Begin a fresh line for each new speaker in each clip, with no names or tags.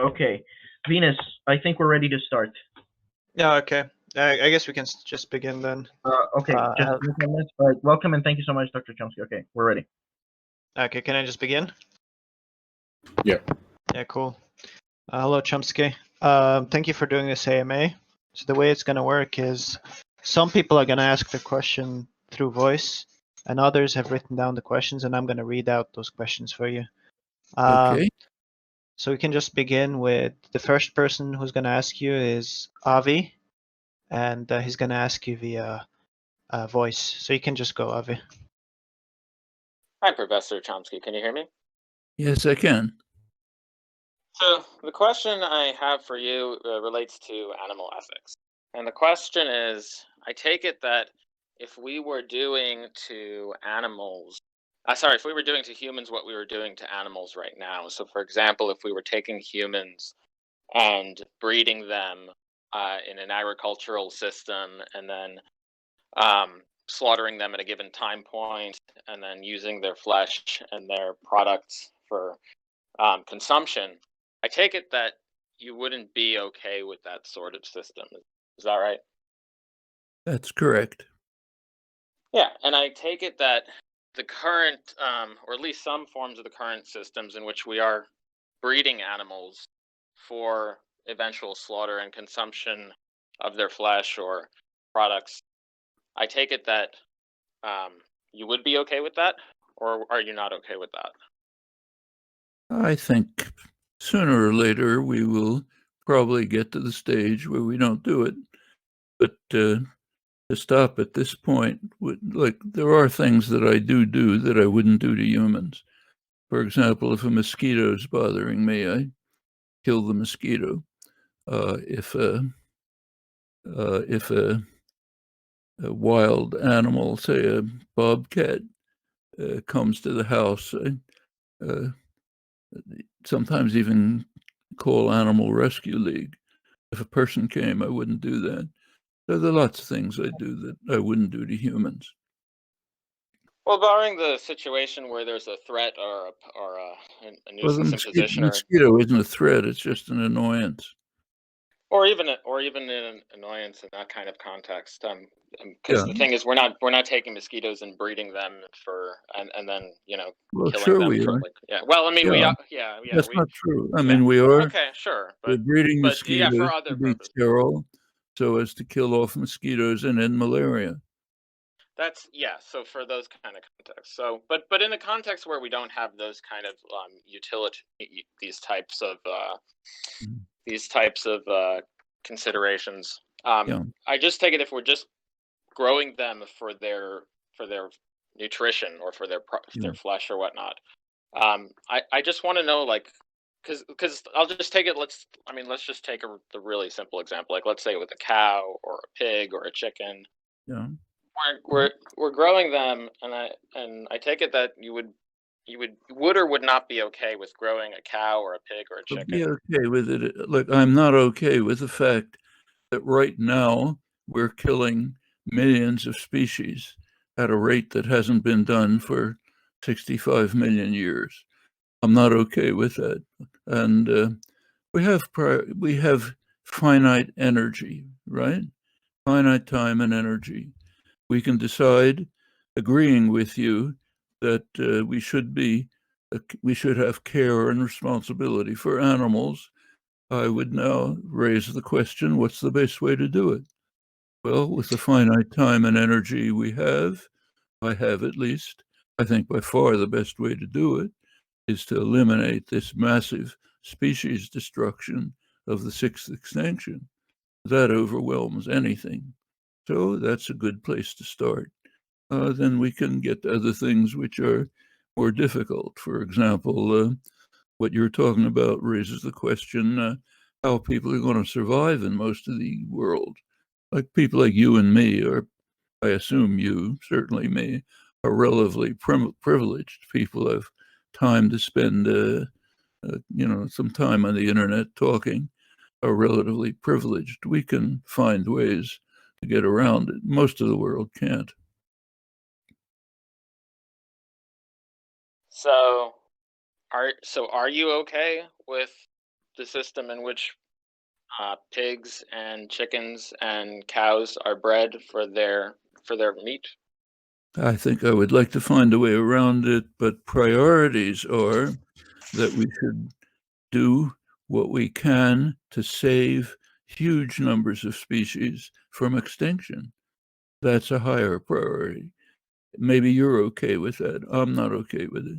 Okay, Venus, I think we're ready to start.
Yeah, okay. I guess we can just begin then.
Okay, just all right, welcome and thank you so much, Dr. Chomsky. Okay, we're ready.
Okay, can I just begin?
Yeah.
Yeah, cool. Hello, Chomsky. Thank you for doing this AMA. So the way it's going to work is some people are going to ask the question through voice, and others have written down the questions, and I'm going to read out those questions for you.
Okay.
So we can just begin with the first person who's going to ask you is Avi, and he's going to ask you via voice. So you can just go, Avi.
Hi, Professor Chomsky. Can you hear me?
Yes, I can.
So the question I have for you relates to animal ethics. And the question is, I take it that if we were doing to animals, if we were doing to humans what we were doing to animals right now. So for example, if we were taking humans and breeding them in an agricultural system and then slaughtering them at a given time point and then using their flesh and their products for consumption, I take it that you wouldn't be okay with that sort of system. Is that right?
That's correct.
Yeah, and I take it that the current, or at least some forms of the current systems in which we are breeding animals for eventual slaughter and consumption of their flesh or products, I take it that you would be okay with that, or are you not okay with that?
I think sooner or later we will probably get to the stage where we don't do it. But to stop at this point, like there are things that I do that I wouldn't do to humans. For example, if a mosquito is bothering me, I kill the mosquito. If a wild animal, say a bobcat, comes to the house, I sometimes even call Animal Rescue League. If a person came, I wouldn't do that. So there are lots of things I do that I wouldn't do to humans.
Well, barring the situation where there's a threat or a nuisance imposition,
The mosquito isn't a threat; it's just an annoyance.
Or even an annoyance in that kind of context, because the thing is, we're not taking mosquitoes and breeding them for and then killing them.
We are.
Well, I mean,
That's not true. I mean, we are.
Okay, sure,
We're breeding mosquitoes
for other
to be sterile, so as to kill off mosquitoes and end malaria.
That's so for those kind of contexts. So, but in a context where we don't have those kind of utility, these types of considerations, I just take it if we're just growing them for their nutrition or for their flesh or whatnot. I just want to know, like, because I'll just take it. Let's just take the really simple example. Like, let's say with a cow or a pig or a chicken.
Yeah.
We're growing them, and I take it that you would or would not be okay with growing a cow or a pig or a chicken.
Be okay with it. Look, I'm not okay with the fact that right now we're killing millions of species at a rate that hasn't been done for 65 million years. I'm not okay with that. And we have finite energy, right? Finite time and energy. We can decide, agreeing with you, that we should have care and responsibility for animals. I would now raise the question, what's the best way to do it? Well, with the finite time and energy we have, I have at least, I think by far the best way to do it is to eliminate this massive species destruction of the sixth extinction. That overwhelms anything. So that's a good place to start. Then we can get to other things which are more difficult. For example, what you're talking about raises the question how people are going to survive in most of the world. Like people like you and me, or I assume you, certainly me, are relatively privileged. People have time to spend, some time on the internet talking, are relatively privileged. We can find ways to get around it. Most of the world can't.
So are you okay with the the system in which pigs and chickens and cows are bred for their meat?
I think I would like to find a way around it, but priorities are that we should do what we can to save huge numbers of species from extinction. That's a higher priority. Maybe you're okay with that. I'm not okay with it.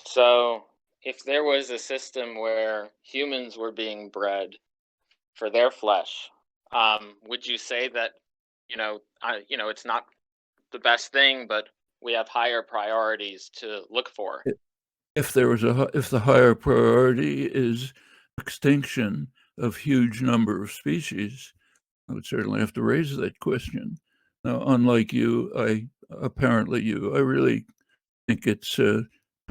So if there was a system where humans were being bred for their flesh, would you say that, it's not the best thing, but we have higher priorities to look for?
If the higher priority is extinction of huge number of species, I would certainly have to raise that question. Now, unlike you, I really think it's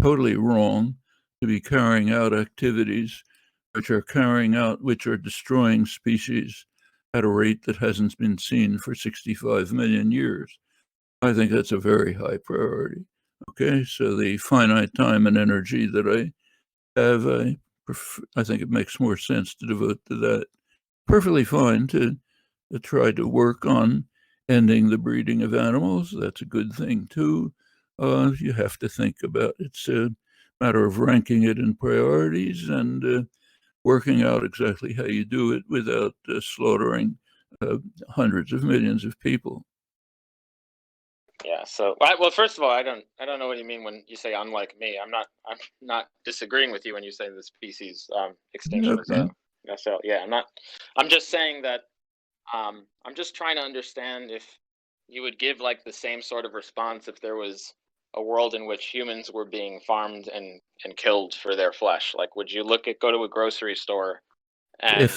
totally wrong to be carrying out activities which are destroying species at a rate that hasn't been seen for 65 million years. I think that's a very high priority. Okay, so the finite time and energy that I have, I think it makes more sense to devote to that. Perfectly fine to try to work on ending the breeding of animals. That's a good thing too. You have to think about it's a matter of ranking it in priorities and working out exactly how you do it without slaughtering hundreds of millions of people.
Yeah. So, well, first of all, I don't know what you mean when you say unlike me. I'm not disagreeing with you when you say the species extinction is
Okay.
so yeah, I'm not. I'm just saying that I'm just trying to understand if you would give like the same sort of response if there was a world in which humans were being farmed and killed for their flesh. Like, would you go to a grocery store and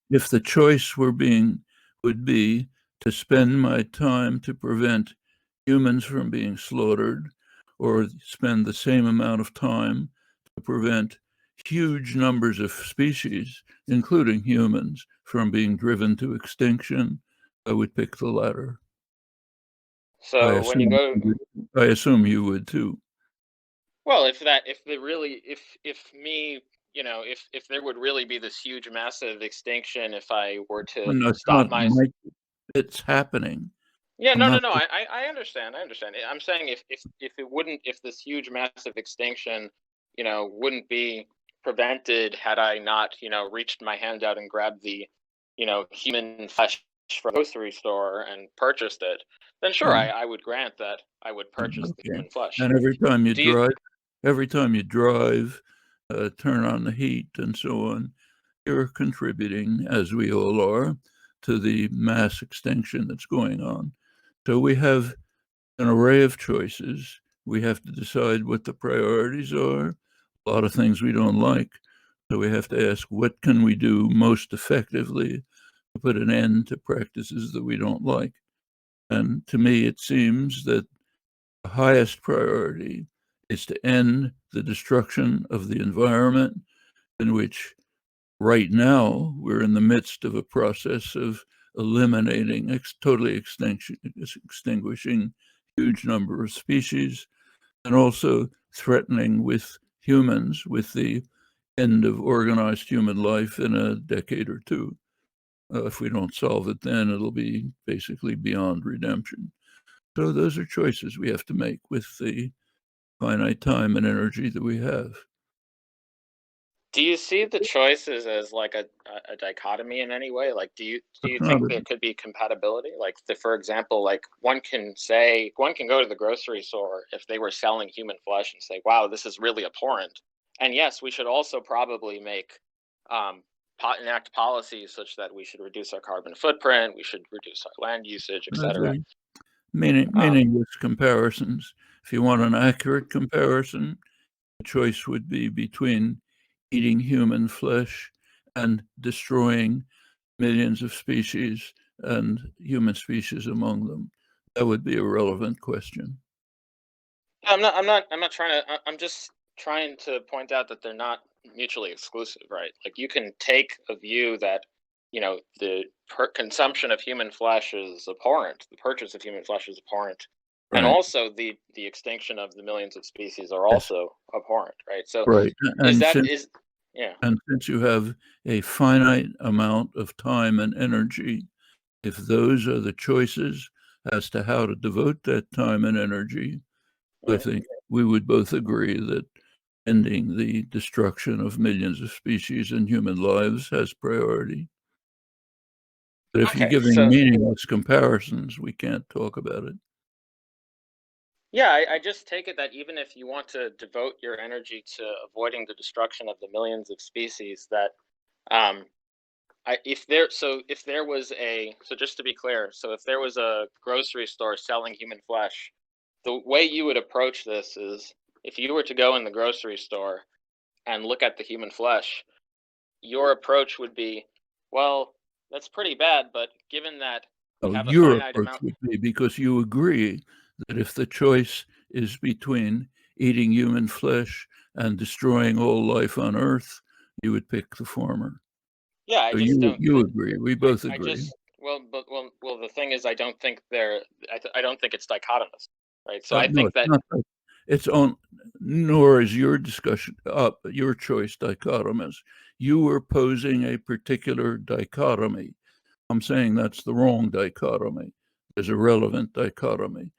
If the choice would be to spend my time to prevent humans from being slaughtered, or spend the same amount of time to prevent huge numbers of species, including humans, from being driven to extinction, I would pick the latter.
so when you go,
I assume you would too.
well, if there would really be this huge, massive extinction if I were to
No, it's
stop
not.
my.
It's happening.
Yeah,
I'm
no,
not.
I understand. I understand. I'm saying if this huge, massive extinction, wouldn't be prevented had I not, reached my hand out and grabbed the, human flesh from the grocery store and purchased it, then sure,
Yeah.
I would grant that I would purchase the
Okay.
human flesh.
And every time you
Do you?
drive, turn on the heat and so on, you're contributing, as we all are, to the mass extinction that's going on. So we have an array of choices. We have to decide what the priorities are. A lot of things we don't like. So we have to ask, what can we do most effectively to put an end to practices that we don't like? And to me, it seems that the highest priority is to end the destruction of the environment, in which right now we're in the midst of a process of eliminating, totally extinguishing huge number of species, and also threatening with humans with the end of organized human life in a decade or two. If we don't solve it then, it'll be basically beyond redemption. So those are choices we have to make with the finite time and energy that we have.
Do you see the choices as like a dichotomy in any way? Like, do you think there could be compatibility? Like, for example, like one can go to the grocery store if they were selling human flesh and say, "Wow, this is really abhorrent." And yes, we should also probably enact policies such that we should reduce our carbon footprint, we should reduce our land usage, etc.
Meaningless comparisons. If you want an accurate comparison, the choice would be between eating human flesh and destroying millions of species, and human species among them. That would be a relevant question.
I'm not trying to. I'm just trying to point out that they're not mutually exclusive, right? Like, you can take a view that, the consumption of human flesh is abhorrent, the purchase of human flesh is abhorrent, and
Right.
also the extinction of the millions of species are also abhorrent, right? So
Right.
is
And
that
since,
is Yeah.
And since you have a finite amount of time and energy, if those are the choices as to how to devote that time and energy, I think we would both agree that ending the destruction of millions of species and human lives has priority. But if you're giving meaningless comparisons, we can't talk about it.
Yeah, I just take it that even if you want to devote your energy to avoiding the destruction of the millions of species, that if there was just to be clear, so if there was a grocery store selling human flesh, the way you would approach this is if you were to go in the grocery store and look at the human flesh, your approach would be, well, that's pretty bad, but given that we have a
Your
finite
approach
amount,
would be, because you agree that if the choice is between eating human flesh and destroying all life on Earth, you would pick the former.
yeah, I
So
just don't.
you agree. We both agree.
The thing is, I don't think I don't think it's dichotomous, right? So I
No,
think
it's
that
not. It's on. Nor is your discussion your choice dichotomous. You were posing a particular dichotomy. I'm saying that's the wrong dichotomy. There's a relevant dichotomy.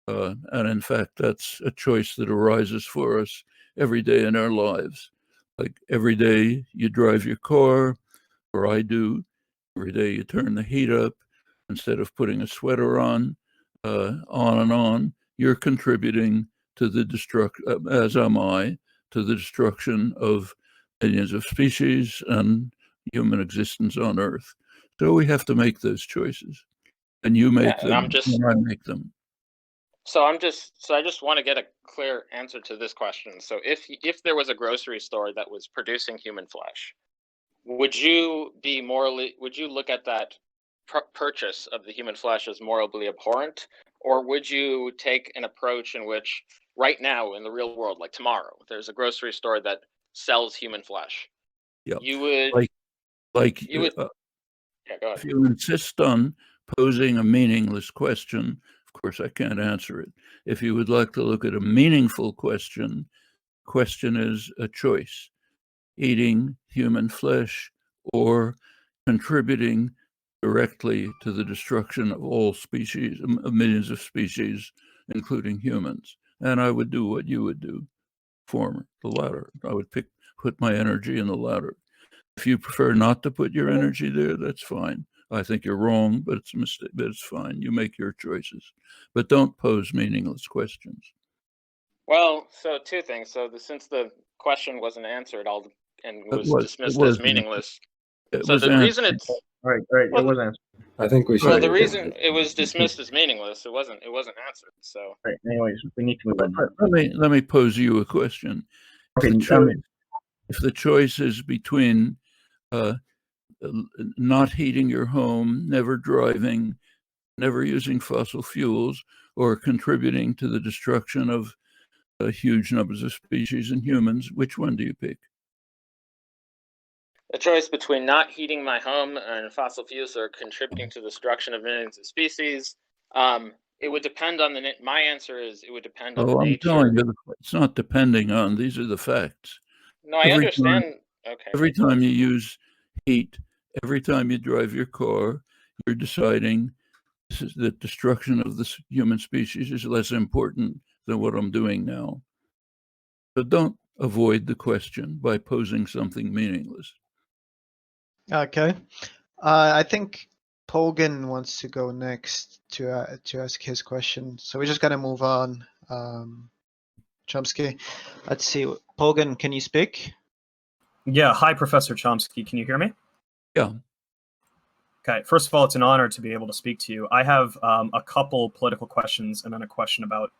And in fact, that's a choice that arises for us every day in our lives. Like every day you drive your car, or I do. Every day you turn the heat up instead of putting a sweater on and on. You're contributing to the destruction, as am I, to the destruction of millions of species and human existence on Earth. So we have to make those choices, and you make them, and I make them.
So I just want to get a clear answer to this question. So if there was a grocery store that was producing human flesh, would you look at that purchase of the human flesh as morally abhorrent, or would you take an approach in which right now in the real world, like tomorrow, there's a grocery store that sells human flesh?
Yeah,
you would
you would.
Yeah, go ahead.
If you insist on posing a meaningless question, of course I can't answer it. If you would like to look at a meaningful question is a choice: eating human flesh or contributing directly to the destruction of all species, of millions of species, including humans. And I would do what you would do, the latter. I would put my energy in the latter. If you prefer not to put your energy there, that's fine. I think you're wrong, but it's a mistake. But it's fine. You make your choices, but don't pose meaningless questions.
Well, so two things. So since the question wasn't answered, was dismissed as meaningless. So the reason it's
right, it was answered.
I think we should.
Well, the reason it was dismissed as meaningless, it wasn't answered. So
right. Anyways, we need to move on.
Let me pose you a question.
Okay,
if the choice is between not heating your home, never driving, never using fossil fuels, or contributing to the destruction of huge numbers of species and humans, which one do you pick?
A choice between not heating my home and fossil fuels or contributing to the destruction of millions of species. It would depend on my answer is it would depend on the nature.
I'm telling you, it's not depending on, these are the facts.
No, I understand. Okay.
Every time you use heat, every time you drive your car, you're deciding that destruction of the human species is less important than what I'm doing now. So don't avoid the question by posing something meaningless.
Okay. I think Pogan wants to go next to ask his question. So we're just gonna move on. Chomsky, let's see. Pogan, can you speak?
Yeah. Hi, Professor Chomsky. Can you hear me?
Yeah.
Okay. First of all, it's an honor to be able to speak to you. I have a couple political questions and then a question about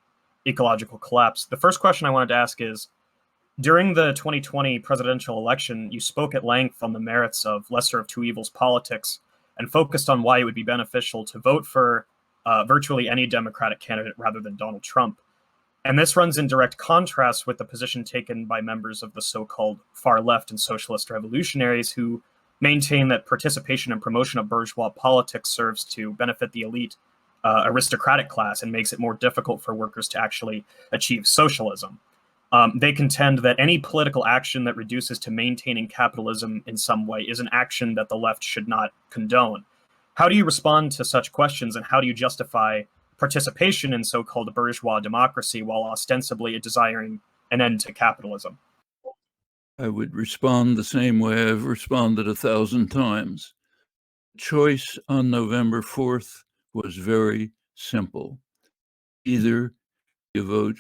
ecological collapse. The first question I wanted to ask is, during the 2020 presidential election, you spoke at length on the merits of lesser of two evils politics and focused on why it would be beneficial to vote for virtually any Democratic candidate rather than Donald Trump. And this runs in direct contrast with the position taken by members of the so-called far left and socialist revolutionaries who maintain that participation and promotion of bourgeois politics serves to benefit the elite aristocratic class and makes it more difficult for workers to actually achieve socialism. They contend that any political action that reduces to maintaining capitalism in some way is an action that the left should not condone. How do you respond to such questions, and how do you justify participation in so-called bourgeois democracy while ostensibly desiring an end to capitalism?
I would respond the same way I've responded 1,000 times. Choice on November 4th was very simple. Either you vote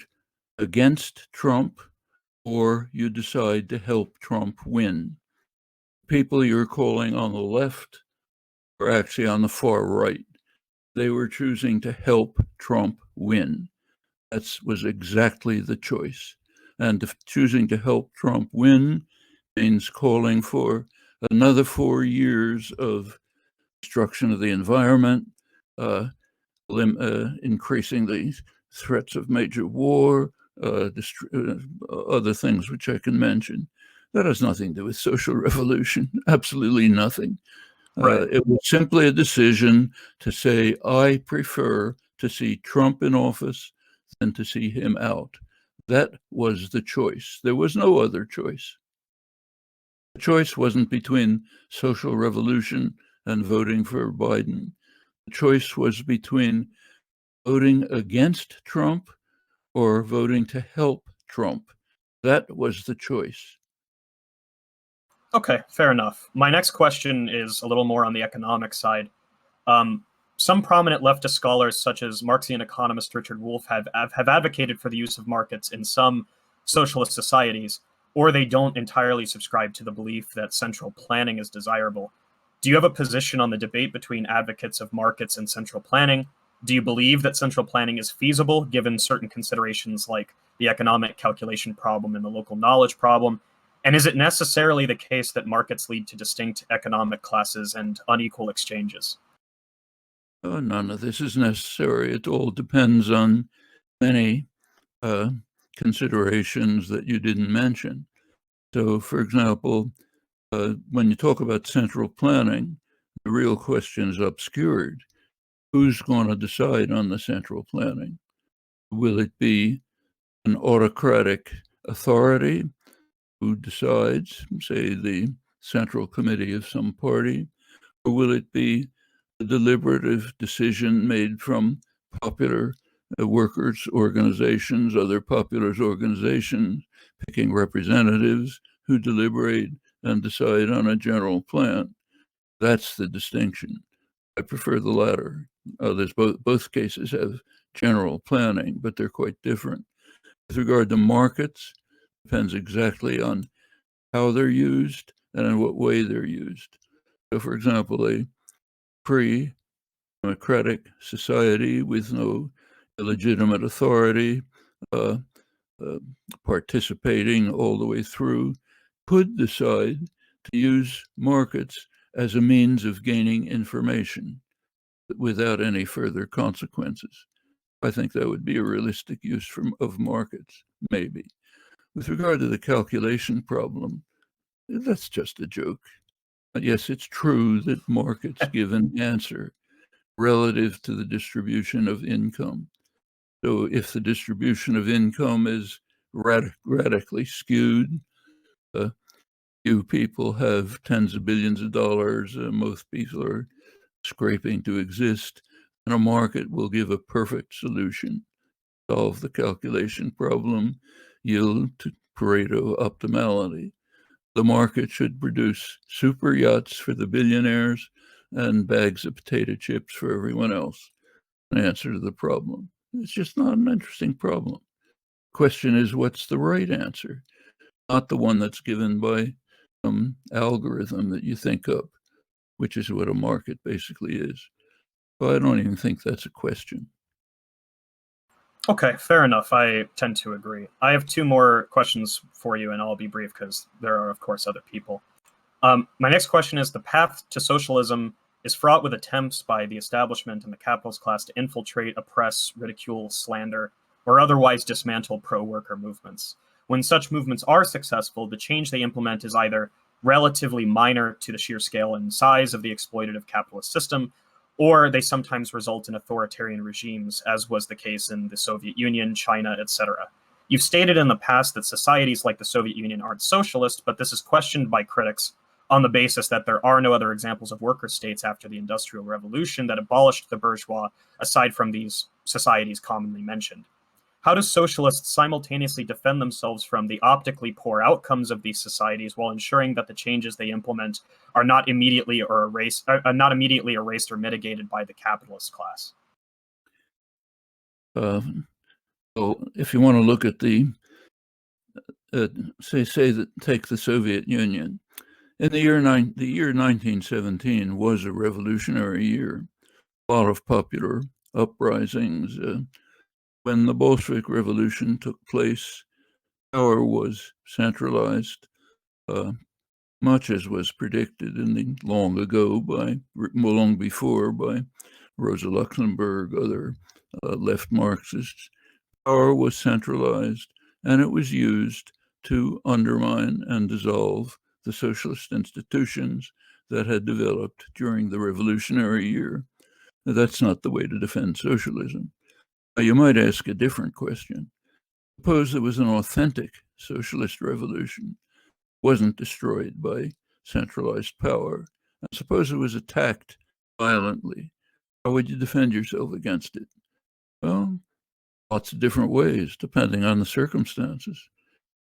against Trump or you decide to help Trump win. People you're calling on the left were actually on the far right. They were choosing to help Trump win. That was exactly the choice. And choosing to help Trump win means calling for another 4 years of destruction of the environment, increasing the threats of major war, other things which I can mention. That has nothing to do with social revolution, absolutely nothing.
Right.
It was simply a decision to say, I prefer to see Trump in office than to see him out. That was the choice. There was no other choice. The choice wasn't between social revolution and voting for Biden. The choice was between voting against Trump or voting to help Trump. That was the choice.
Okay, fair enough. My next question is a little more on the economic side. Some prominent leftist scholars, such as Marxian economist Richard Wolff, have advocated for the use of markets in some socialist societies, or they don't entirely subscribe to the belief that central planning is desirable. Do you have a position on the debate between advocates of markets and central planning? Do you believe that central planning is feasible given certain considerations like the economic calculation problem and the local knowledge problem? And is it necessarily the case that markets lead to distinct economic classes and unequal exchanges?
None of this is necessary. It all depends on many considerations that you didn't mention. So, for example, when you talk about central planning, the real question is obscured. Who's going to decide on the central planning? Will it be an autocratic authority who decides, say, the central committee of some party, or will it be a deliberative decision made from popular workers' organizations, other popular organizations, picking representatives who deliberate and decide on a general plan? That's the distinction. I prefer the latter. There's both cases have general planning, but they're quite different. With regard to markets, depends exactly on how they're used and in what way they're used. So, for example, a pre-democratic society with no illegitimate authority participating all the way through could decide to use markets as a means of gaining information without any further consequences. I think that would be a realistic use of markets, maybe. With regard to the calculation problem, that's just a joke. Yes, it's true that markets give an answer relative to the distribution of income. So if the distribution of income is radically skewed, few people have tens of billions of dollars, most people are scraping to exist, and a market will give a perfect solution, solve the calculation problem, yield to Pareto optimality. The market should produce super yachts for the billionaires and bags of potato chips for everyone else. An answer to the problem. It's just not an interesting problem. Question is, what's the right answer? Not the one that's given by some algorithm that you think of, which is what a market basically is. So I don't even think that's a question.
Okay, fair enough. I tend to agree. I have two more questions for you, and I'll be brief because there are, of course, other people. My next question is, the path to socialism is fraught with attempts by the establishment and the capitalist class to infiltrate, oppress, ridicule, slander, or otherwise dismantle pro-worker movements. When such movements are successful, the change they implement is either relatively minor to the sheer scale and size of the exploitative capitalist system, or they sometimes result in authoritarian regimes, as was the case in the Soviet Union, China, etc. You've stated in the past that societies like the Soviet Union aren't socialist, but this is questioned by critics on the basis that there are no other examples of worker states after the Industrial Revolution that abolished the bourgeois, aside from these societies commonly mentioned. How do socialists simultaneously defend themselves from the optically poor outcomes of these societies while ensuring that the changes they implement are not immediately erased or mitigated by the capitalist class?
So if you want to look at the, take the Soviet Union, in the year 1917 was a revolutionary year. A lot of popular uprisings. When the Bolshevik Revolution took place, power was centralized, much as was predicted long before by Rosa Luxemburg, other left Marxists. Power was centralized, and it was used to undermine and dissolve the socialist institutions that had developed during the revolutionary year. Now, that's not the way to defend socialism. Now, you might ask a different question. Suppose there was an authentic socialist revolution, wasn't destroyed by centralized power, and suppose it was attacked violently. How would you defend yourself against it? Well, lots of different ways, depending on the circumstances.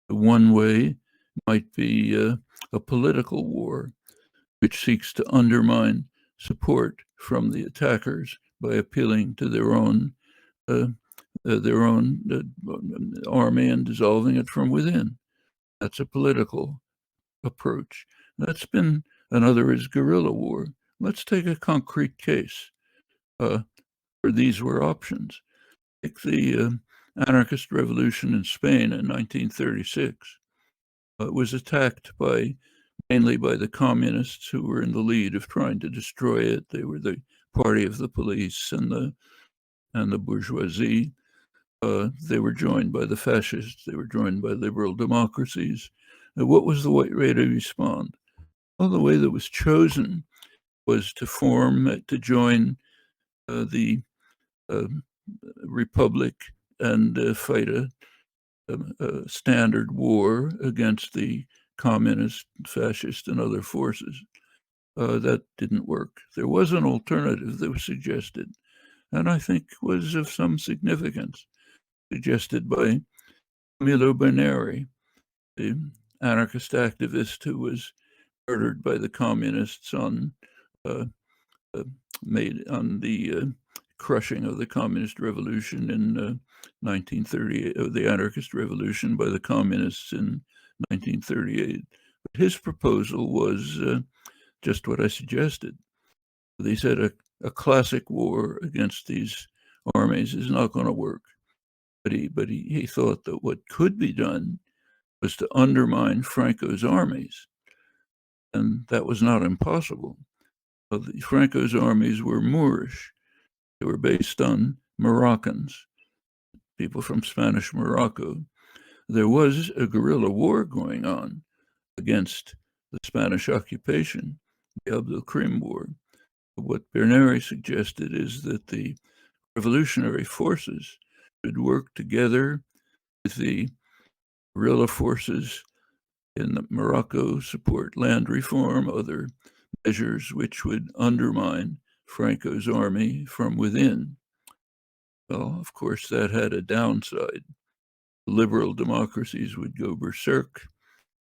One way might be a political war, which seeks to undermine support from the attackers by appealing to their own army and dissolving it from within. That's a political approach. Another is guerrilla war. Let's take a concrete case where these were options. Take the anarchist revolution in Spain in 1936. It was attacked mainly by the communists who were in the lead of trying to destroy it. They were the party of the police and the bourgeoisie. They were joined by the fascists. They were joined by liberal democracies. What was the way to respond? Well, the way that was chosen was to join the Republic and fight a standard war against the communist, fascist, and other forces. That didn't work. There was an alternative that was suggested, and I think was of some significance, suggested by Milo Berneri, the anarchist activist who was murdered by the communists on the crushing of the communist revolution in 1938, the anarchist revolution by the communists in 1938. But his proposal was just what I suggested. They said a classic war against these armies is not going to work. But he thought that what could be done was to undermine Franco's armies. And that was not impossible. Franco's armies were Moorish. They were based on Moroccans, people from Spanish Morocco. There was a guerrilla war going on against the Spanish occupation, the Abdel Krim War. What Berneri suggested is that the revolutionary forces should work together with the guerrilla forces in Morocco, support land reform, other measures which would undermine Franco's army from within. Well, of course, that had a downside. Liberal democracies would go berserk.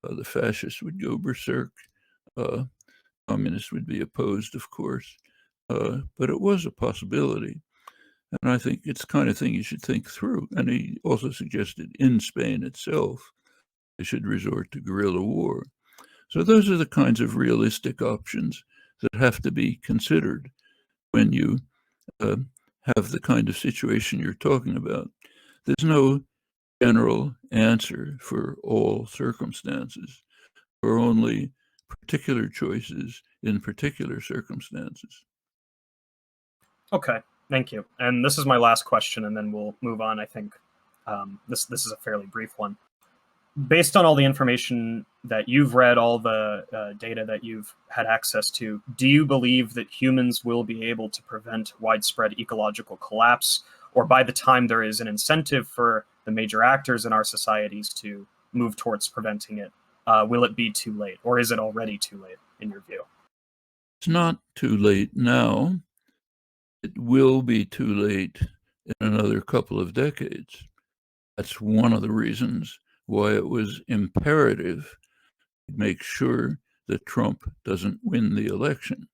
The fascists would go berserk. Communists would be opposed, of course. But it was a possibility. And I think it's the kind of thing you should think through. And he also suggested in Spain itself, they should resort to guerrilla war. So those are the kinds of realistic options that have to be considered when you have the kind of situation you're talking about. There's no general answer for all circumstances, or only particular choices in particular circumstances.
Okay, thank you. And this is my last question, and then we'll move on. I think this is a fairly brief one. Based on all the information that you've read, all the data that you've had access to, do you believe that humans will be able to prevent widespread ecological collapse? Or by the time there is an incentive for the major actors in our societies to move towards preventing it, will it be too late, or is it already too late in your view?
It's not too late now. It will be too late in another couple of decades. That's one of the reasons why it was imperative to make sure that Trump doesn't win the election.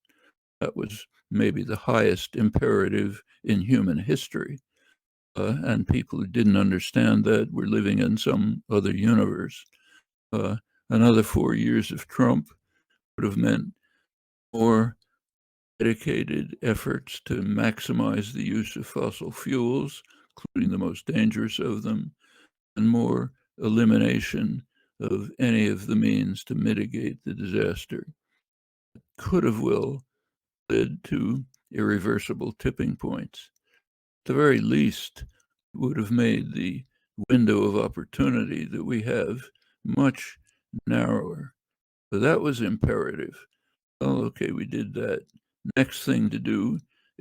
That was maybe the highest imperative in human history. And people who didn't understand that were living in some other universe. Another 4 years of Trump would have meant more dedicated efforts to maximize the use of fossil fuels, including the most dangerous of them, and more elimination of any of the means to mitigate the disaster. It could have well led to irreversible tipping points. At the very least, it would have made the window of opportunity that we have much narrower. So that was imperative. Well, okay, we did that. Next thing to do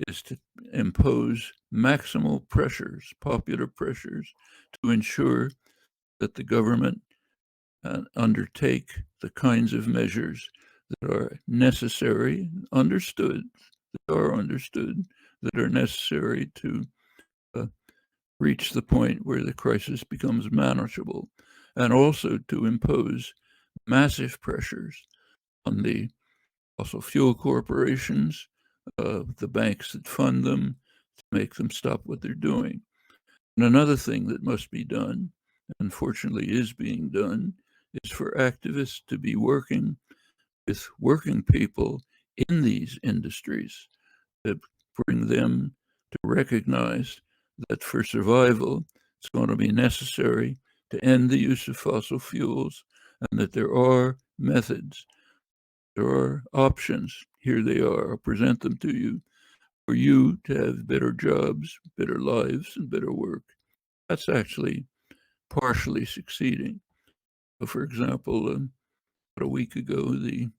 is to impose maximal pressures, popular pressures, to ensure that the government undertake the kinds of measures that are necessary, understood, that are necessary to reach the point where the crisis becomes manageable, and also to impose massive pressures on the fossil fuel corporations, the banks that fund them, to make them stop what they're doing. And another thing that must be done, unfortunately is being done, is for activists to be working with working people in these industries, to bring them to recognize that for survival, it's going to be necessary to end the use of fossil fuels, and that there are methods, there are options. Here they are. I'll present them to you for you to have better jobs, better lives, and better work. That's actually partially succeeding. So for example, about a week ago, the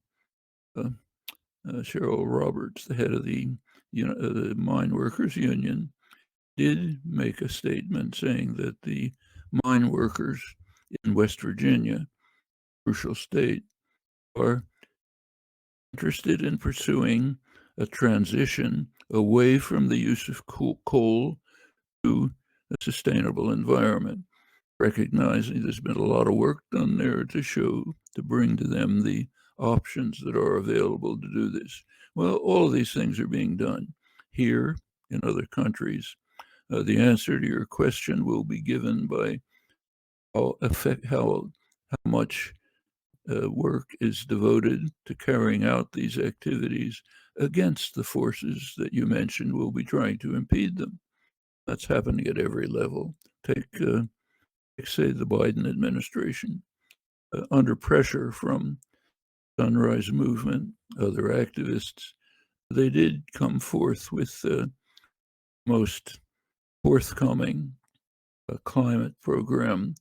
Cheryl Roberts, the head of the mine workers union, did make a statement saying that the mine workers in West Virginia, crucial state, are interested in pursuing a transition away from the use of coal to a sustainable environment, recognizing there's been a lot of work done there to bring to them the options that are available to do this. Well, all of these things are being done here, in other countries. The answer to your question will be given by how much work is devoted to carrying out these activities against the forces that you mentioned will be trying to impede them. That's happening at every level. Take say, the Biden administration, under pressure from Sunrise Movement, other activists, they did come forth with the most forthcoming climate program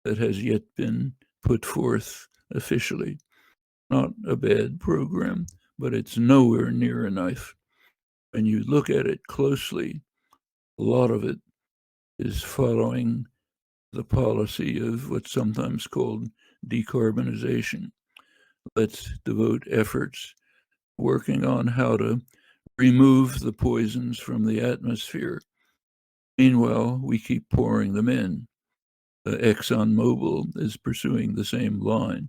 that has yet been put forth officially. Not a bad program, but it's nowhere near enough. When you look at it closely, a lot of it is following the policy of what's sometimes called decarbonization. Let's devote efforts working on how to remove the poisons from the atmosphere. Meanwhile, we keep pouring them in. ExxonMobil is pursuing the same line.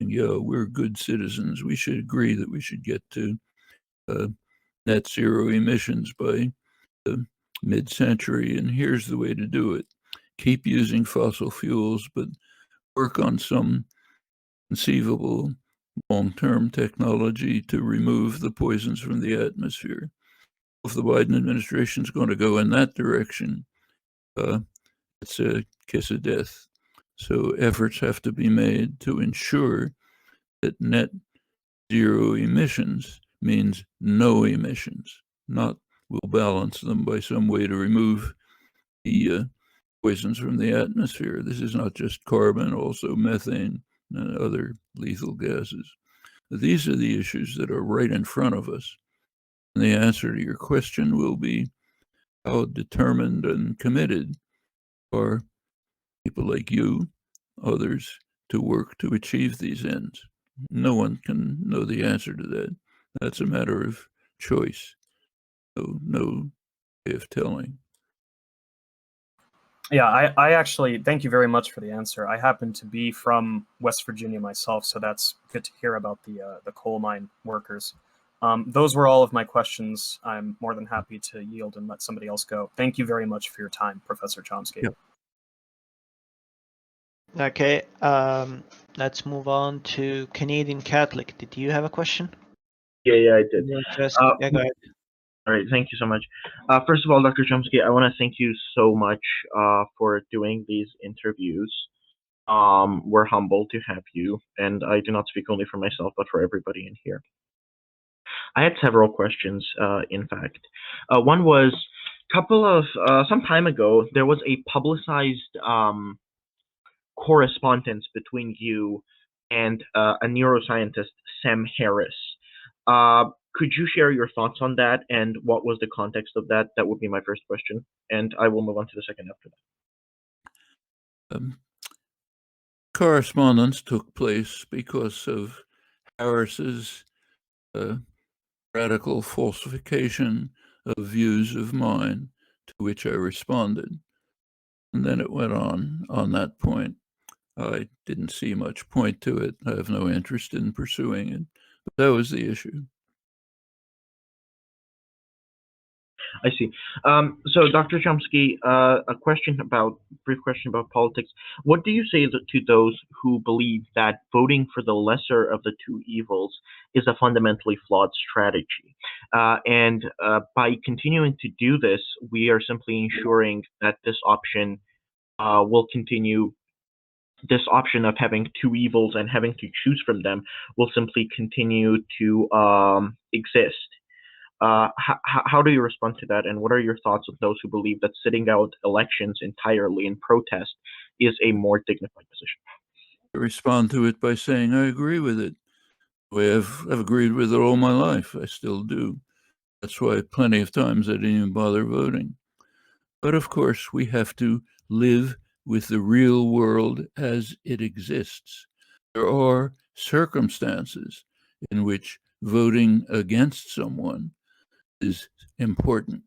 And we're good citizens. We should agree that we should get to net zero emissions by the mid-century, and here's the way to do it. Keep using fossil fuels, but work on some conceivable long-term technology to remove the poisons from the atmosphere. If the Biden administration is going to go in that direction, it's a kiss of death. So efforts have to be made to ensure that net zero emissions means no emissions, not we'll balance them by some way to remove the poisons from the atmosphere. This is not just carbon, also methane and other lethal gases. These are the issues that are right in front of us. And the answer to your question will be how determined and committed are people like you, others, to work to achieve these ends. No one can know the answer to that. That's a matter of choice. No way of telling.
Yeah, I actually thank you very much for the answer. I happen to be from West Virginia myself, so that's good to hear about the coal mine workers. Those were all of my questions. I'm more than happy to yield and let somebody else go. Thank you very much for your time, Professor Chomsky.
Yep.
Okay, let's move on to Canadian Catholic. Did you have a question?
Yeah, I did.
Yeah, go ahead.
All right, thank you so much. First of all, Dr. Chomsky, I want to thank you so much for doing these interviews. We're humbled to have you, and I do not speak only for myself, but for everybody in here. I had several questions, in fact. One was, some time ago, there was a publicized correspondence between you and a neuroscientist, Sam Harris. Could you share your thoughts on that, and what was the context of that? That would be my first question, and I will move on to the second after that.
Correspondence took place because of Harris's radical falsification of views of mine, to which I responded. And then it went on that point. I didn't see much point to it. I have no interest in pursuing it. But that was the issue.
I see. So, Dr. Chomsky, a brief question about politics. What do you say to those who believe that voting for the lesser of the two evils is a fundamentally flawed strategy? And by continuing to do this, we are simply ensuring that this option will continue. This option of having two evils and having to choose from them will simply continue to exist. How do you respond to that, and what are your thoughts of those who believe that sitting out elections entirely in protest is a more dignified position?
I respond to it by saying I agree with it. I've agreed with it all my life. I still do. That's why plenty of times I didn't even bother voting. But of course, we have to live with the real world as it exists. There are circumstances in which voting against someone is important.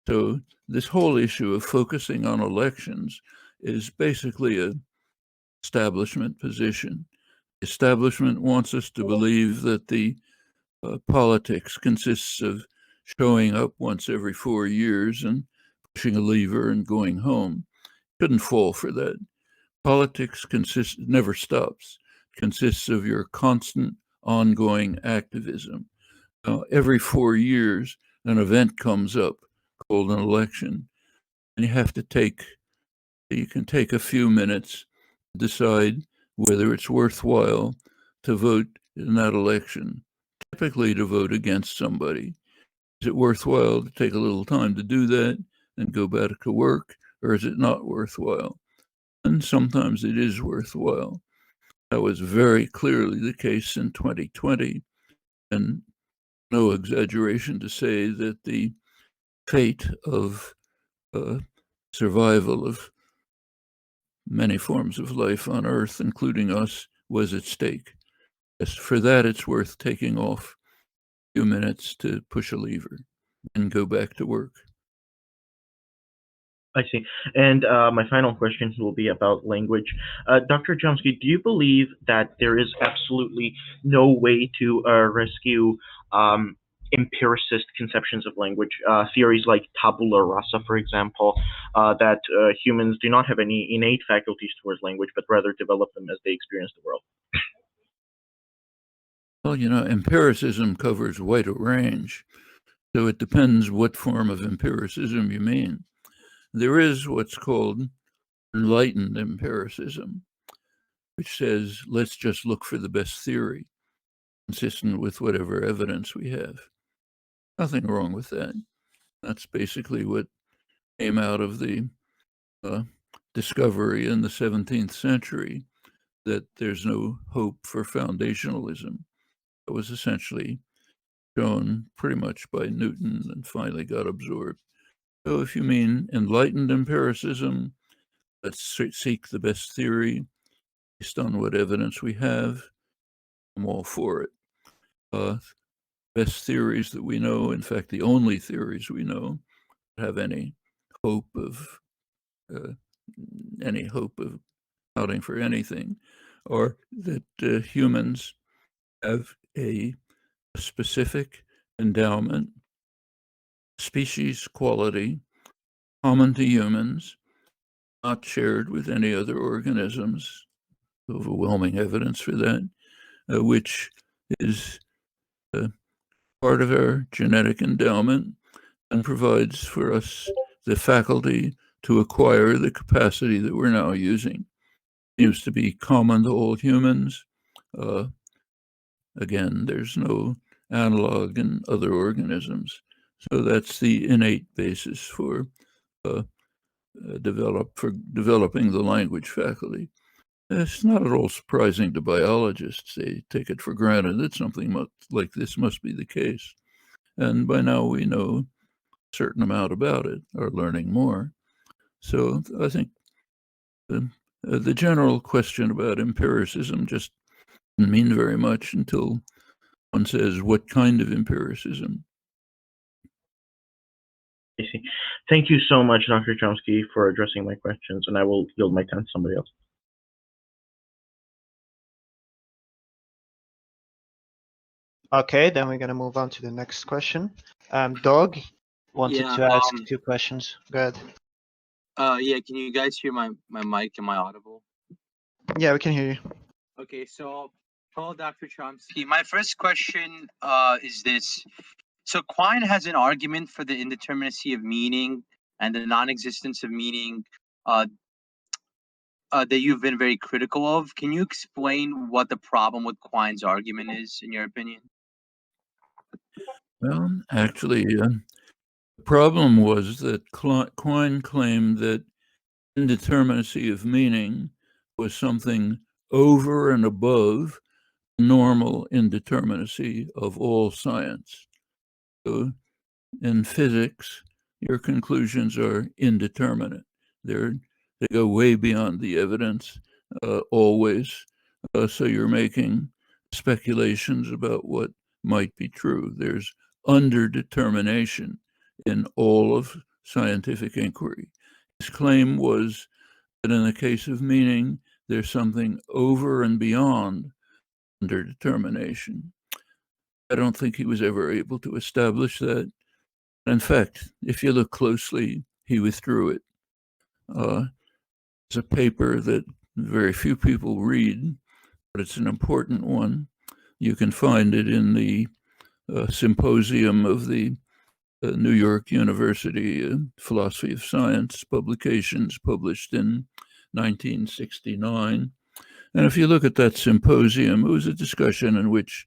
So this whole issue of focusing on elections is basically an establishment position. Establishment wants us to believe that the politics consists of showing up once every 4 years and pushing a lever and going home. Couldn't fall for that. Politics never stops. Consists of your constant, ongoing activism. Every 4 years, an event comes up called an election, and you can take a few minutes to decide whether it's worthwhile to vote in that election, typically to vote against somebody. Is it worthwhile to take a little time to do that and go back to work, or is it not worthwhile? And sometimes it is worthwhile. That was very clearly the case in 2020, and no exaggeration to say that the fate of survival of many forms of life on Earth, including us, was at stake. Yes, for that, it's worth taking off a few minutes to push a lever and go back to work.
I see. And my final question will be about language. Dr. Chomsky, do you believe that there is absolutely no way to rescue empiricist conceptions of language? Theories like tabula rasa, for example, that humans do not have any innate faculties towards language, but rather develop them as they experience the world.
Well, empiricism covers quite a range, so it depends what form of empiricism you mean. There is what's called enlightened empiricism, which says, let's just look for the best theory, consistent with whatever evidence we have. Nothing wrong with that. That's basically what came out of the discovery in the 17th century, that there's no hope for foundationalism. It was essentially shown pretty much by Newton and finally got absorbed. So if you mean enlightened empiricism, let's seek the best theory based on what evidence we have. I'm all for it. Best theories that we know, in fact, the only theories we know have any hope of accounting for anything, or that humans have a specific endowment, species quality, common to humans, not shared with any other organisms. Overwhelming evidence for that, which is part of our genetic endowment and provides for us the faculty to acquire the capacity that we're now using. It used to be common to all humans. Again, there's no analog in other organisms. So that's the innate basis for developing the language faculty. It's not at all surprising to biologists. They take it for granted that something like this must be the case. And by now we know a certain amount about it, or learning more. So I think the general question about empiricism just doesn't mean very much until one says, what kind of empiricism?
I see. Thank you so much, Dr. Chomsky, for addressing my questions, and I will yield my time to somebody else.
Okay, then we're gonna move on to the next question. Dog wanted to ask 2 questions. Go ahead.
Yeah, can you guys hear my mic? Am I audible?
Yeah, we can hear you.
Okay, so hello, Dr. Chomsky. My first question is this. So Quine has an argument for the indeterminacy of meaning and the non-existence of meaning that you've been very critical of. Can you explain what the problem with Quine's argument is, in your opinion?
Well, actually, the problem was that Quine claimed that indeterminacy of meaning was something over and above normal indeterminacy of all science. So in physics, your conclusions are indeterminate. They go way beyond the evidence, always. So you're making speculations about what might be true. There's underdetermination in all of scientific inquiry. His claim was that in the case of meaning, there's something over and beyond underdetermination. I don't think he was ever able to establish that. In fact, if you look closely, he withdrew it. It's a paper that very few people read, but it's an important one. You can find it in the symposium of the New York University Philosophy of Science publications, published in 1969. And if you look at that symposium, it was a discussion in which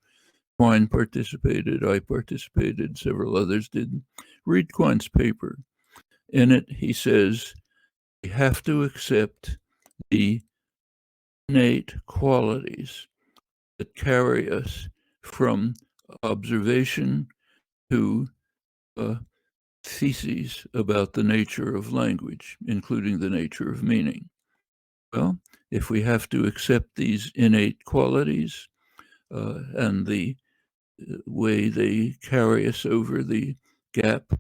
Quine participated, I participated, several others did. Read Quine's paper. In it, he says, we have to accept the innate qualities that carry us from observation to theses about the nature of language, including the nature of meaning. Well, if we have to accept these innate qualities and the way they carry us over the gap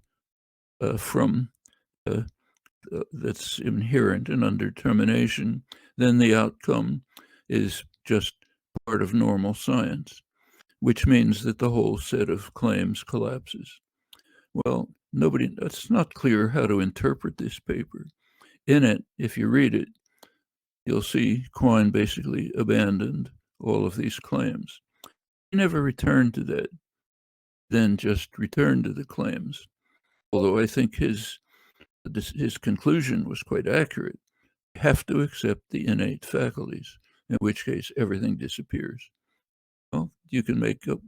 from that's inherent in underdetermination, then the outcome is just part of normal science, which means that the whole set of claims collapses. Well, it's not clear how to interpret this paper. In it, if you read it, you'll see Quine basically abandoned all of these claims. He never returned to that, then just returned to the claims. Although I think his conclusion was quite accurate. You have to accept the innate faculties, in which case everything disappears. Well, you can make up,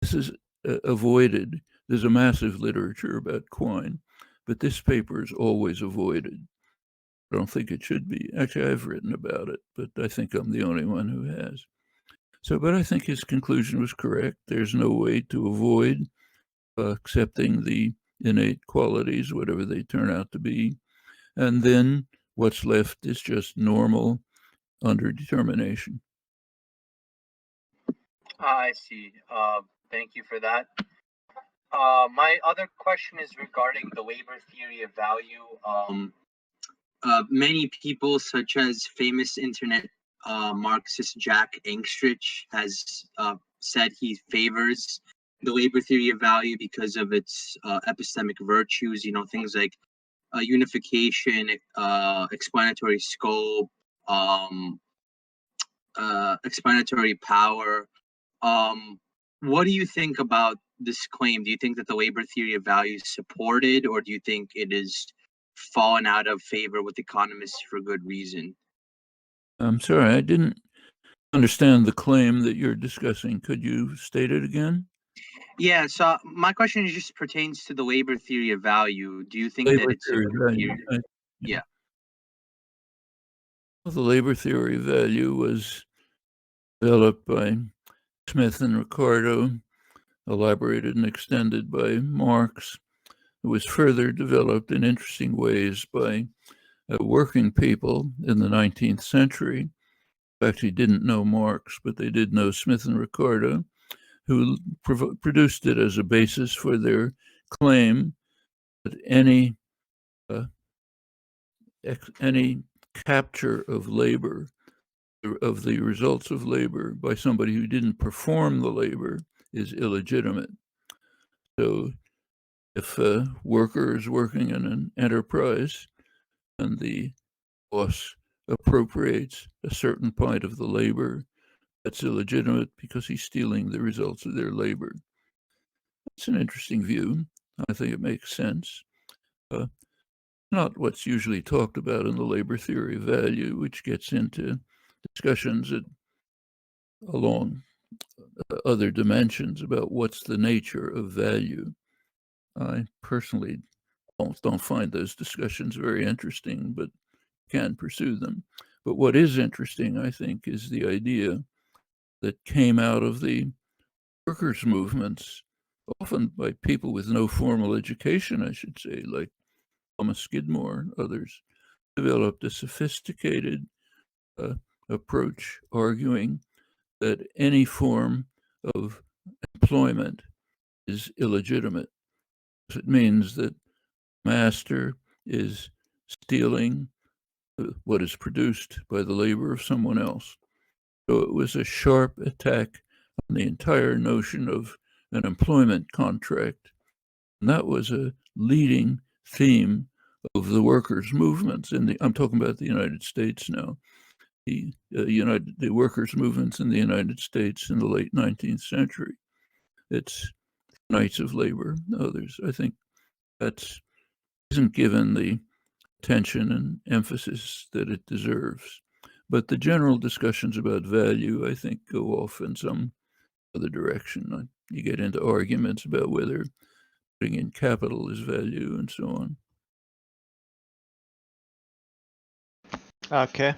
this is avoided. There's a massive literature about Quine, but this paper is always avoided. I don't think it should be. Actually, I've written about it, but I think I'm the only one who has. So, but I think his conclusion was correct. There's no way to avoid accepting the innate qualities, whatever they turn out to be. And then what's left is just normal underdetermination.
I see. Thank you for that. My other question is regarding the labor theory of value. Many people, such as famous internet Marxist Jack Engstrich, has said he favors the labor theory of value because of its epistemic virtues. You know, things like unification, explanatory scope, explanatory power. What do you think about this claim? Do you think that the labor theory of value is supported, or do you think it is fallen out of favor with economists for good reason?
I'm sorry, I didn't understand the claim that you're discussing. Could you state it again?
Yeah, so my question just pertains to the labor theory of value. Do you think that
Labor
it's
theory of value.
superior? Yeah.
Well, the labor theory of value was developed by Smith and Ricardo, elaborated and extended by Marx. It was further developed in interesting ways by working people in the 19th century, who actually didn't know Marx, but they did know Smith and Ricardo, who produced it as a basis for their claim that any capture of labor, of the results of labor by somebody who didn't perform the labor, is illegitimate. So if a worker is working in an enterprise and the boss appropriates a certain part of the labor, that's illegitimate because he's stealing the results of their labor. It's an interesting view. I think it makes sense. Not what's usually talked about in the labor theory of value, which gets into discussions along other dimensions about what's the nature of value. I personally don't find those discussions very interesting, but can pursue them. But what is interesting, I think, is the idea that came out of the workers' movements, often by people with no formal education, I should say, like Thomas Skidmore and others, developed a sophisticated approach arguing that any form of employment is illegitimate. It means that master is stealing what is produced by the labor of someone else. So it was a sharp attack on the entire notion of an employment contract. And that was a leading theme of the workers' movements. I'm talking about the United States now. The workers' movements in the United States in the late 19th century. It's Knights of Labor, others. I think that isn't given the attention and emphasis that it deserves. But the general discussions about value, I think, go off in some other direction. You get into arguments about whether putting in capital is value and so on.
Okay,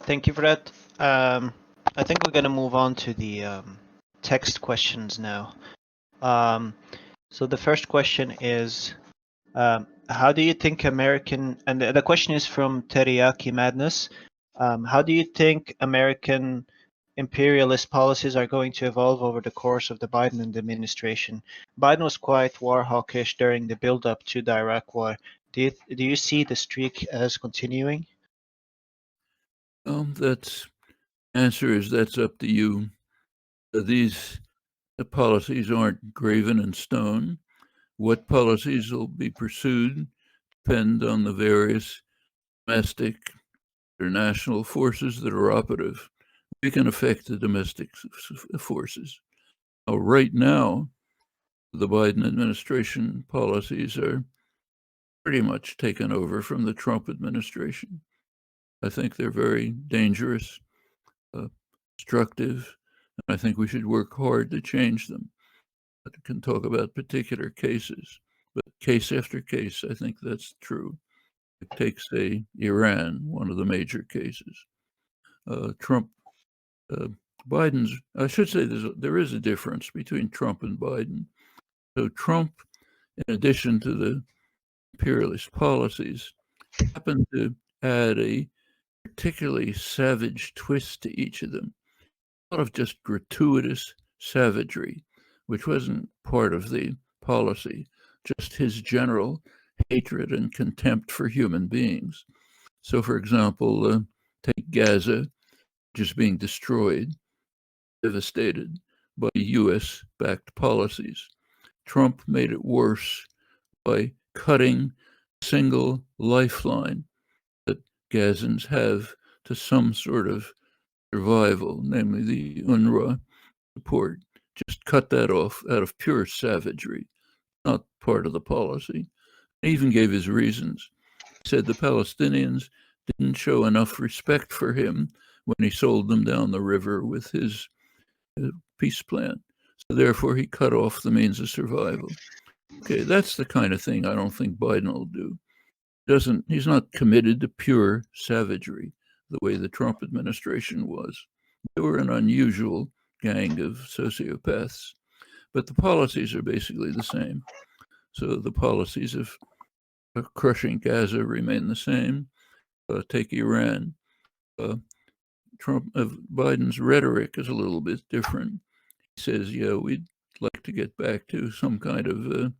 thank you for that. I think we're gonna move on to the text questions now. So the first question is, how do you think American, and the question is from Teriyaki Madness, how do you think American imperialist policies are going to evolve over the course of the Biden administration? Biden was quite war hawkish during the build-up to the Iraq War. Do you see the streak as continuing?
That's answer is that's up to you. These policies aren't graven in stone. What policies will be pursued depend on the various domestic or national forces that are operative. We can affect the domestic forces. Right now, the Biden administration policies are pretty much taken over from the Trump administration. I think they're very dangerous, destructive, and I think we should work hard to change them. I can talk about particular cases, but case after case, I think that's true. Take, say, Iran, one of the major cases. Biden's, I should say there is a difference between Trump and Biden. So Trump, in addition to the imperialist policies, happened to add a particularly savage twist to each of them. A lot of just gratuitous savagery, which wasn't part of the policy, just his general hatred and contempt for human beings. So, for example, take Gaza, which is being destroyed, devastated by US-backed policies. Trump made it worse by cutting a single lifeline that Gazans have to some sort of survival, namely the UNRWA support. Just cut that off out of pure savagery, not part of the policy. He even gave his reasons. He said the Palestinians didn't show enough respect for him when he sold them down the river with his peace plan. So therefore, he cut off the means of survival. Okay, that's the kind of thing I don't think Biden will do. He's not committed to pure savagery the way the Trump administration was. They were an unusual gang of sociopaths, but the policies are basically the same. So the policies of crushing Gaza remain the same. Take Iran. Biden's rhetoric is a little bit different. He says, yeah, we'd like to get back to some kind of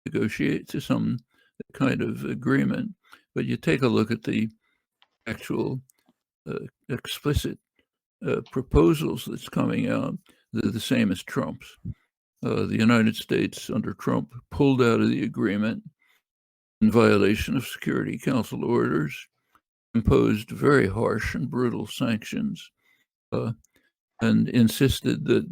negotiate to some kind of agreement. But you take a look at the actual explicit proposals that's coming out, they're the same as Trump's. The United States under Trump pulled out of the agreement in violation of Security Council orders, imposed very harsh and brutal sanctions, and insisted that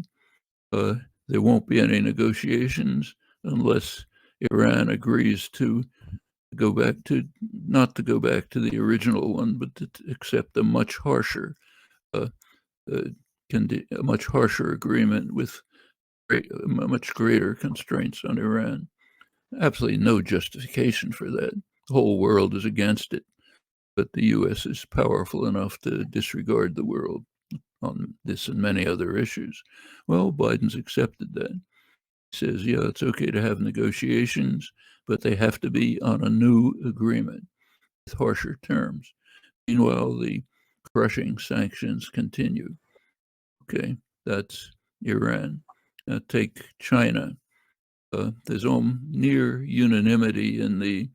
there won't be any negotiations unless Iran agrees to not to go back to the original one, but to accept a much harsher agreement with much greater constraints on Iran. Absolutely no justification for that. The whole world is against it, but the U.S. is powerful enough to disregard the world on this and many other issues. Well, Biden's accepted that. He says, yeah, it's okay to have negotiations, but they have to be on a new agreement with harsher terms. Meanwhile, the crushing sanctions continue. Okay, that's Iran. Now take China. There's near unanimity in the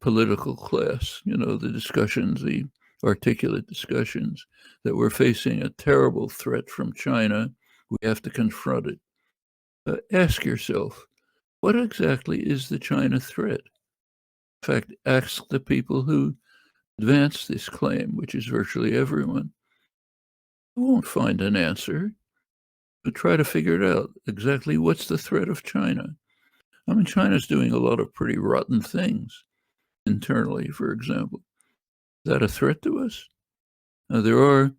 political class, the discussions, the articulate discussions, that we're facing a terrible threat from China. We have to confront it. Ask yourself, what exactly is the China threat? In fact, ask the people who advance this claim, which is virtually everyone. You won't find an answer, but try to figure it out. Exactly what's the threat of China? I mean, China's doing a lot of pretty rotten things internally, for example. Is that a threat to us? Now, there are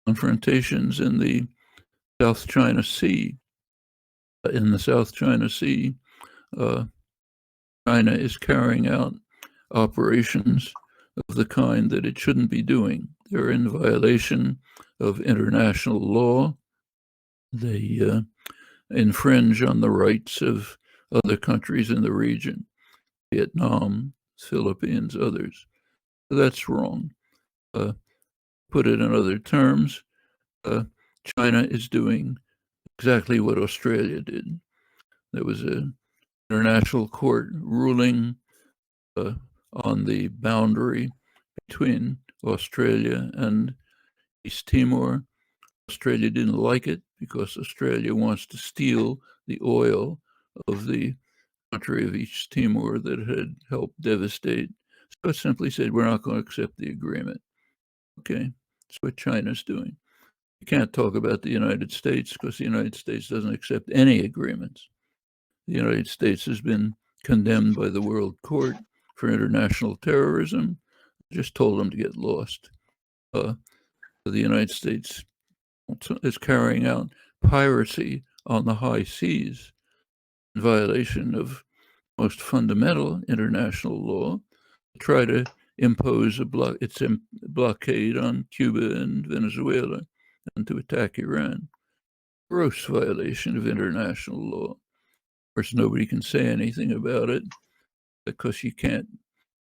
confrontations in the South China Sea. In the South China Sea, China is carrying out operations of the kind that it shouldn't be doing. They're in violation of international law. They infringe on the rights of other countries in the region, Vietnam, Philippines, others. That's wrong. Put it in other terms, China is doing exactly what Australia did. There was an international court ruling on the boundary between Australia and East Timor. Australia didn't like it because Australia wants to steal the oil of the country of East Timor that had helped devastate. So it simply said, we're not going to accept the agreement. Okay, that's what China's doing. You can't talk about the United States because the United States doesn't accept any agreements. The United States has been condemned by the World Court for international terrorism. Just told them to get lost. The United States is carrying out piracy on the high seas in violation of most fundamental international law, to try to impose its blockade on Cuba and Venezuela and to attack Iran. Gross violation of international law. Of course, nobody can say anything about it because you can't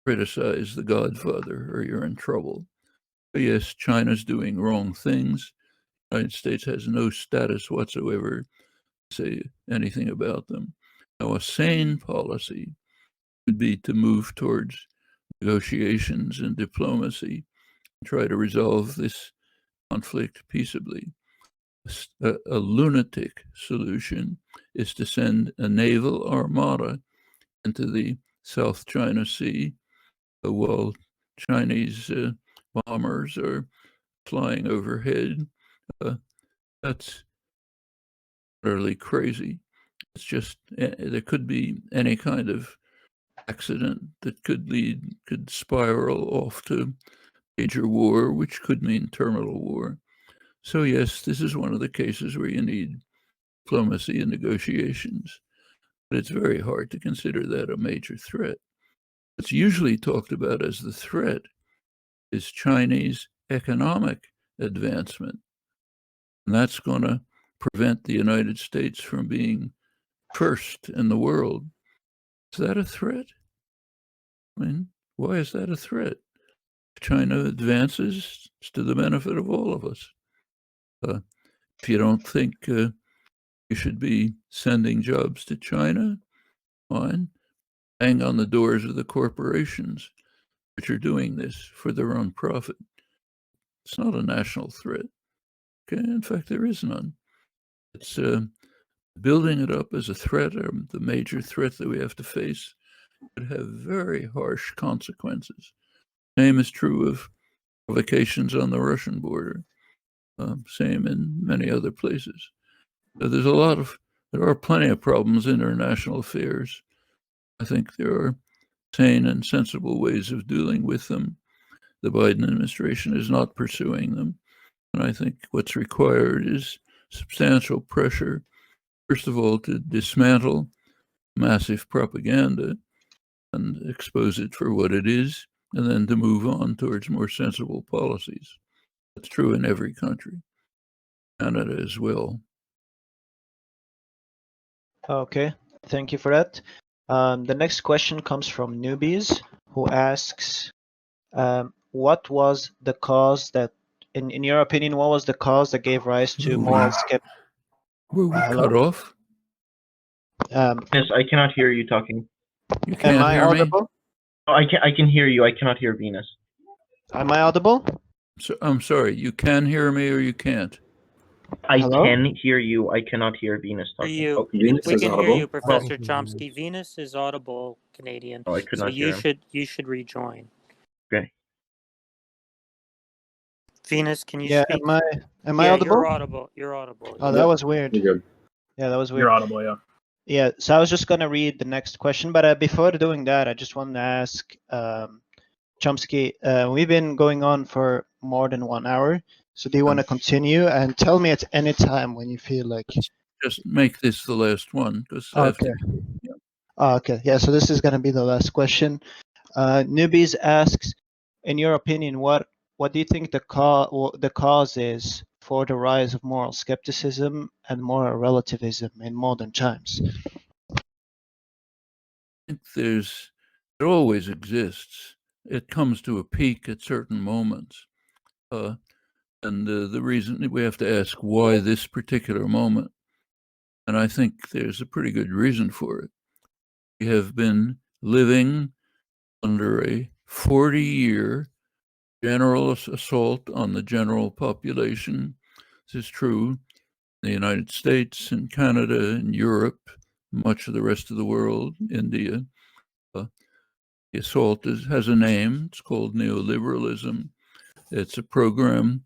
criticize the Godfather or you're in trouble. But yes, China's doing wrong things. The United States has no status whatsoever to say anything about them. Now, a sane policy would be to move towards negotiations and diplomacy, try to resolve this conflict peaceably. A lunatic solution is to send a naval armada into the South China Sea while Chinese bombers are flying overhead. That's utterly crazy. It's just there could be any kind of accident that could spiral off to major war, which could mean terminal war. So yes, this is one of the cases where you need diplomacy and negotiations, but it's very hard to consider that a major threat. What's usually talked about as the threat is Chinese economic advancement, and that's going to prevent the United States from being first in the world. Is that a threat? I mean, why is that a threat? If China advances, it's to the benefit of all of us. If you don't think you should be sending jobs to China, fine. Bang on the doors of the corporations which are doing this for their own profit. It's not a national threat. Okay, in fact, there is none. It's building it up as a threat, or the major threat that we have to face, would have very harsh consequences. Same is true of provocations on the Russian border. Same in many other places. So there are plenty of problems in international affairs. I think there are sane and sensible ways of dealing with them. The Biden administration is not pursuing them. And I think what's required is substantial pressure, first of all, to dismantle massive propaganda and expose it for what it is, and then to move on towards more sensible policies. That's true in every country, Canada as well.
Okay, thank you for that. The next question comes from Newbies, who asks, what was the cause that, in your opinion, what was the cause that gave rise to moral skepticism?
Were we cut off?
Yes, I cannot hear you talking.
You can't
Am I
hear me?
audible?
Oh, I can hear you. I cannot hear Venus.
Am I audible?
So, I'm sorry, you can hear me or you can't?
I
Hello?
can hear you. I cannot hear Venus
Hear
talking.
you.
Oh,
Venus
We
is
can hear
audible.
you, Professor Chomsky. Venus is audible, Canadian.
oh, I could
So
not hear him.
you should rejoin.
Okay.
Venus, can you
Yeah,
speak?
am I
Yeah,
audible?
you're audible. You're audible.
Oh, that was weird.
You're good.
Yeah, that was weird.
You're audible, yeah.
Yeah, so I was just gonna read the next question, but before doing that, I just wanted to ask Chomsky. We've been going on for more than 1 hour, so do you want to continue? And tell me at any time when you feel like.
Just make this the last one, because
Okay. Okay. Yeah. So this is gonna be the last question. Newbies asks, in your opinion, what do you think the cause is for the rise of moral skepticism and moral relativism in modern times?
I think it always exists. It comes to a peak at certain moments. And the reason we have to ask why this particular moment. And I think there's a pretty good reason for it. We have been living under a 40-year general assault on the general population. This is true in the United States, in Canada, in Europe, much of the rest of the world, India. The assault has a name. It's called neoliberalism. It's a program,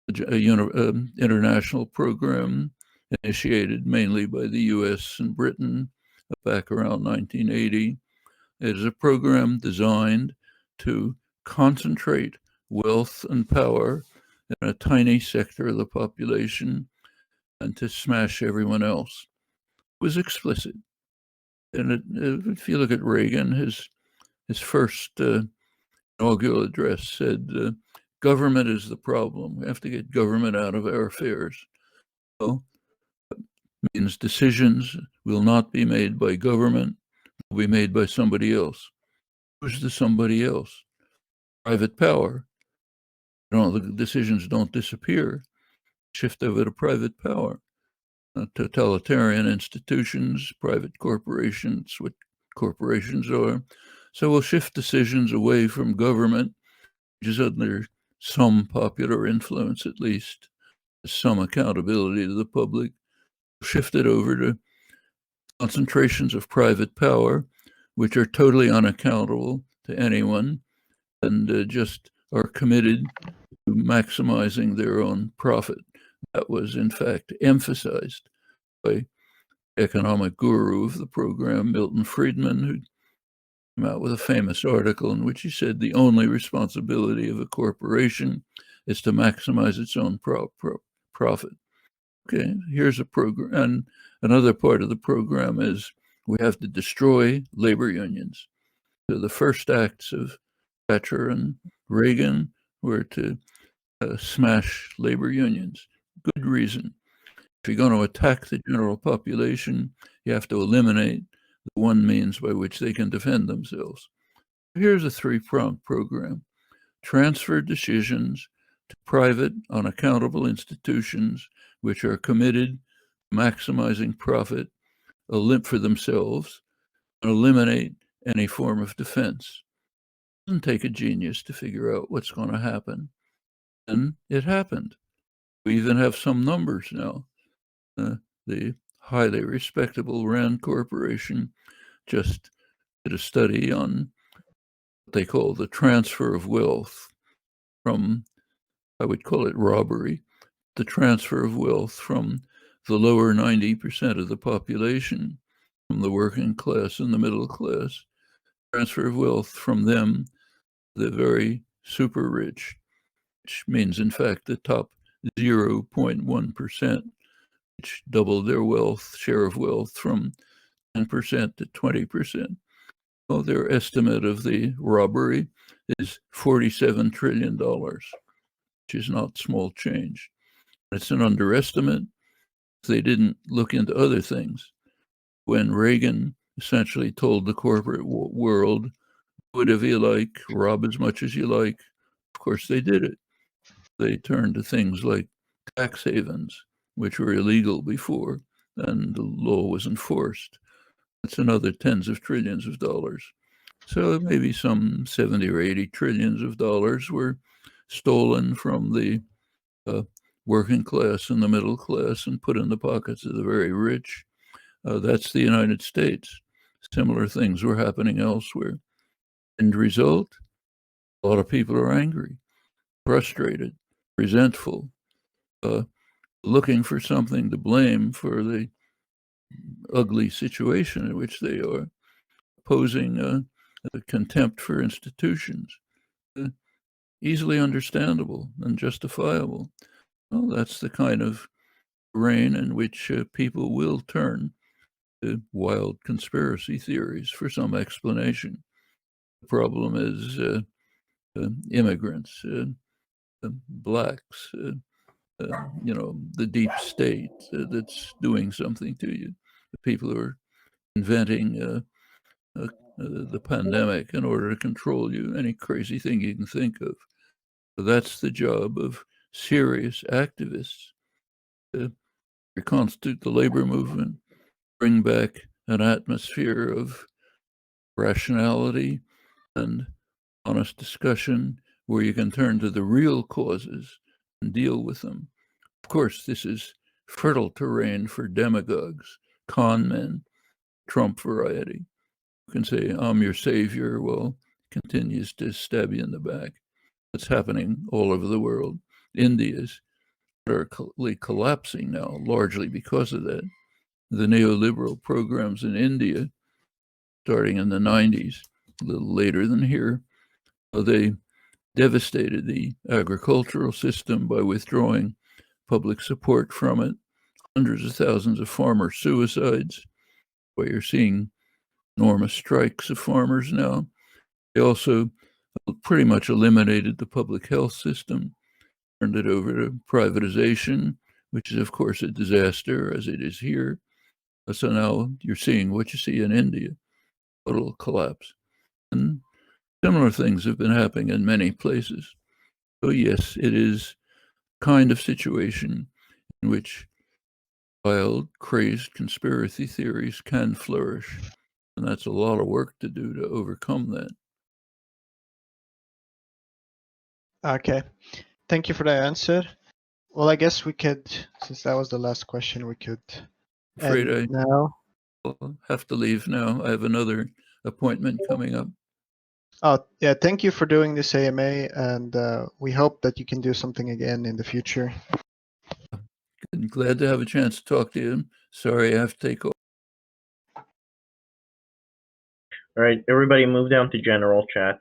international program, initiated mainly by the US and Britain back around 1980. It is a program designed to concentrate wealth and power in a tiny sector of the population and to smash everyone else. It was explicit. And if you look at Reagan, his first inaugural address said, government is the problem. We have to get government out of our affairs. So it means decisions will not be made by government, will be made by somebody else. goes to somebody else. Private power. The decisions don't disappear. Shift over to private power. Totalitarian institutions, private corporations, what corporations are. So we'll shift decisions away from government, which is under some popular influence at least, some accountability to the public, shift it over to concentrations of private power, which are totally unaccountable to anyone and just are committed to maximizing their own profit. That was, in fact, emphasized by economic guru of the program, Milton Friedman, who came out with a famous article in which he said the only responsibility of a corporation is to maximize its own profit. Okay, here's a program. And another part of the program is we have to destroy labor unions. So the first acts of Thatcher and Reagan were to smash labor unions. Good reason. If you're going to attack the general population, you have to eliminate the one means by which they can defend themselves. Here's a three-pronged program. Transfer decisions to private, unaccountable institutions which are committed to maximizing profit for themselves and eliminate any form of defense. It doesn't take a genius to figure out what's going to happen. And it happened. We even have some numbers now. The highly respectable Rand Corporation just did a study on what they call the transfer of wealth from, I would call it robbery, the transfer of wealth from the lower 90% of the population, from the working class and the middle class, transfer of wealth from them, the very super rich, which means, in fact, the top 0.1%, which doubled their share of wealth from 10% to 20%. Well, their estimate of the robbery is $47 trillion, which is not small change. It's an underestimate. They didn't look into other things. When Reagan essentially told the corporate world, do whatever you like, rob as much as you like, of course they did it. They turned to things like tax havens, which were illegal before, and the law was enforced. That's another tens of trillions of dollars. So maybe some 70 or 80 trillions of dollars were stolen from the working class and the middle class and put in the pockets of the very rich. That's the United States. Similar things were happening elsewhere. End result, a lot of people are angry, frustrated, resentful, looking for something to blame for the ugly situation in which they are, posing a contempt for institutions. Easily understandable and justifiable. Well, that's the kind of reign in which people will turn to wild conspiracy theories for some explanation. The problem is immigrants, blacks, the deep state that's doing something to you. The people who are inventing the pandemic in order to control you, any crazy thing you can think of. So that's the job of serious activists to reconstitute the labor movement, bring back an atmosphere of rationality and honest discussion where you can turn to the real causes and deal with them. Of course, this is fertile terrain for demagogues, con men, Trump variety. You can say, I'm your savior, well, continues to stab you in the back. It's happening all over the world. India is utterly collapsing now, largely because of that. The neoliberal programs in India, starting in the 90s, a little later than here, they devastated the agricultural system by withdrawing public support from it. Hundreds of thousands of farmer suicides, where you're seeing enormous strikes of farmers now. They also pretty much eliminated the public health system, turned it over to privatization, which is, of course, a disaster, as it is here. So now you're seeing what you see in India, total collapse. And Similar things have been happening in many places. So yes, it is kind of situation in which wild, crazed conspiracy theories can flourish. And that's a lot of work to do to overcome that.
Okay. Thank you for that answer. Well, I guess we could, since that was the last question, we could
Afraid
end now.
I'll have to leave now. I have another appointment coming up.
Oh, yeah, thank you for doing this AMA, and we hope that you can do something again in the future.
I'm glad to have a chance to talk to you. Sorry I have to take off.
All right, everybody move down to general chat.